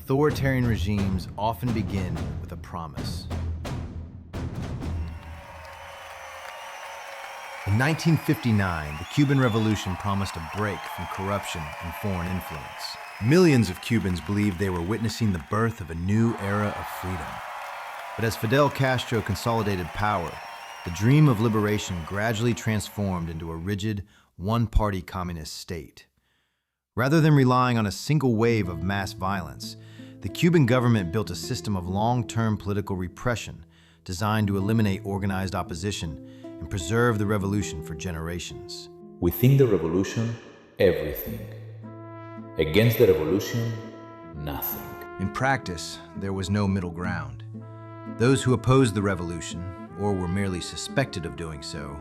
Authoritarian regimes often begin with a promise. In 1959, the Cuban Revolution promised a break from corruption and foreign influence. Millions of Cubans believed they were witnessing the birth of a new era of freedom. But as Fidel Castro consolidated power, the dream of liberation gradually transformed into a rigid, one-party communist state. Rather than relying on a single wave of mass violence, the Cuban government built a system of long-term political repression designed to eliminate organized opposition and preserve the revolution for generations. Within the revolution, everything. Against the revolution, nothing. In practice, there was no middle ground. Those who opposed the revolution, or were merely suspected of doing so,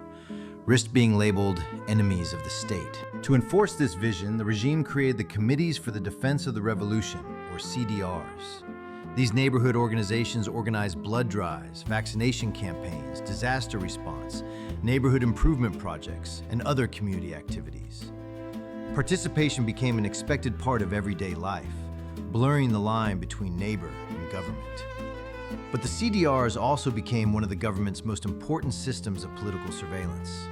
risked being labeled enemies of the state. To enforce this vision, the regime created the Committees for the Defense of the Revolution, or CDRs. These neighborhood organizations organized blood drives, vaccination campaigns, disaster response, neighborhood improvement projects, and other community activities. Participation became an expected part of everyday life, blurring the line between neighbor and government. But the CDRs also became one of the government's most important systems of political surveillance.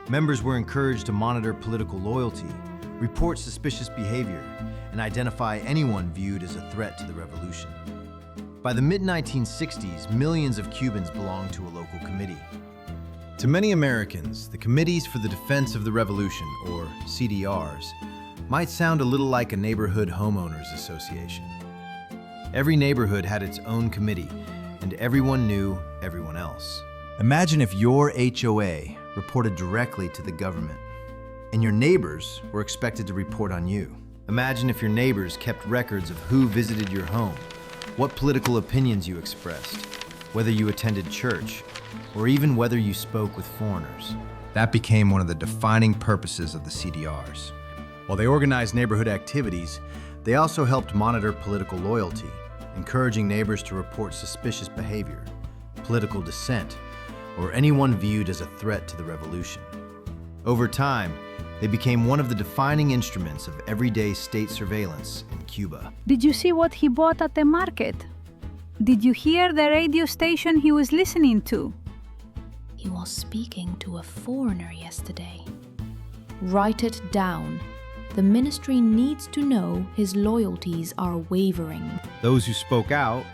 Members were encouraged to monitor political loyalty, report suspicious behavior, and identify anyone viewed as a threat to the revolution. By the mid-1960s, millions of Cubans belonged to a local committee. To many Americans, the Committees for the Defense of the Revolution, or CDRs, might sound a little like a neighborhood homeowners association. Every neighborhood had its own committee, and everyone knew everyone else. Imagine if your HOA reported directly to the government, and your neighbors were expected to report on you. Imagine if your neighbors kept records of who visited your home, what political opinions you expressed, whether you attended church, or even whether you spoke with foreigners. That became one of the defining purposes of the CDRs. While they organized neighborhood activities, they also helped monitor political loyalty, encouraging neighbors to report suspicious behavior, political dissent, or anyone viewed as a threat to the revolution. Over time, they became one of the defining instruments of everyday state surveillance in Cuba. Did you see what he bought at the market? Did you hear the radio station he was listening to? He was speaking to a foreigner yesterday. Write it down. The ministry needs to know his loyalties are wavering. Those who spoke out,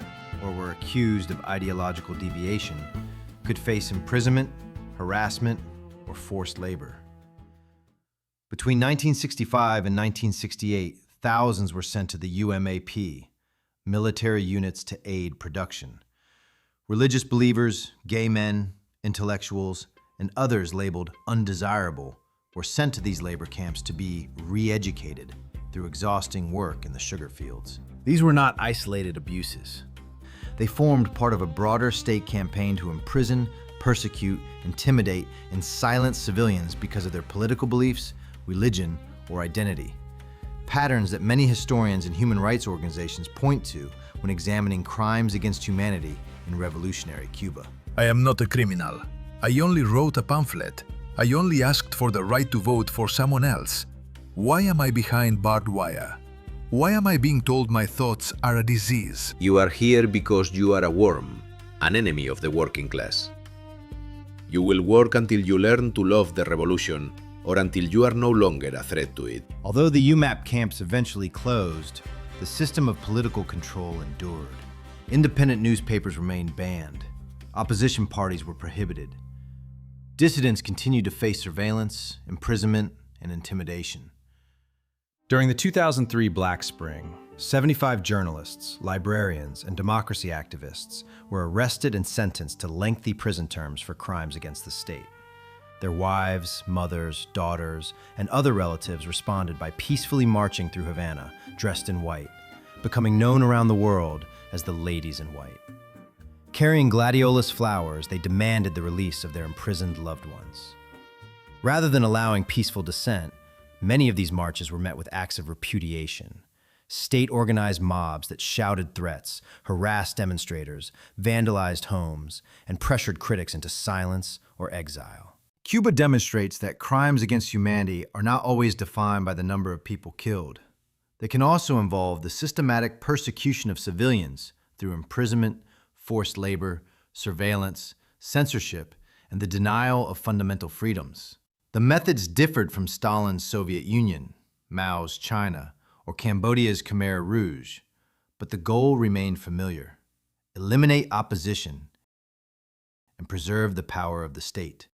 or were accused of ideological deviation, could face imprisonment, harassment, or forced labor. Between 1965 and 1968, thousands were sent to the UMAP, military units to aid production. Religious believers, gay men, intellectuals, and others labeled undesirable were sent to these labor camps to be re-educated through exhausting work in the sugar fields. These were not isolated abuses. They formed part of a broader state campaign to imprison, persecute, intimidate, and silence civilians because of their political beliefs, religion, or identity. Patterns that many historians and human rights organizations point to when examining crimes against humanity in revolutionary Cuba. I am not a criminal. I only wrote a pamphlet. I only asked for the right to vote for someone else. Why am I behind barbed wire? Why am I being told my thoughts are a disease? You are here because you are a worm, an enemy of the working class. You will work until you learn to love the revolution or until you are no longer a threat to it. Although the UMAP camps eventually closed, the system of political control endured. Independent newspapers remained banned. Opposition parties were prohibited. Dissidents continued to face surveillance, imprisonment, and intimidation. During the 2003 Black Spring, 75 journalists, librarians, and democracy activists were arrested and sentenced to lengthy prison terms for crimes against the state. Their wives, mothers, daughters, and other relatives responded by peacefully marching through Havana, dressed in white, becoming known around the world as the Ladies in White. Carrying gladiolus flowers, they demanded the release of their imprisoned loved ones. Rather than allowing peaceful dissent, many of these marches were met with acts of repudiation. State-organized mobs that shouted threats, harassed demonstrators, vandalized homes, and pressured critics into silence or exile. Cuba demonstrates that crimes against humanity are not always defined by the number of people killed. They can also involve the systematic persecution of civilians through imprisonment, forced labor, surveillance, censorship, and the denial of fundamental freedoms. The methods differed from Stalin's Soviet Union, Mao's China, or Cambodia's Khmer Rouge, but the goal remained familiar: eliminate opposition and preserve the power of the state.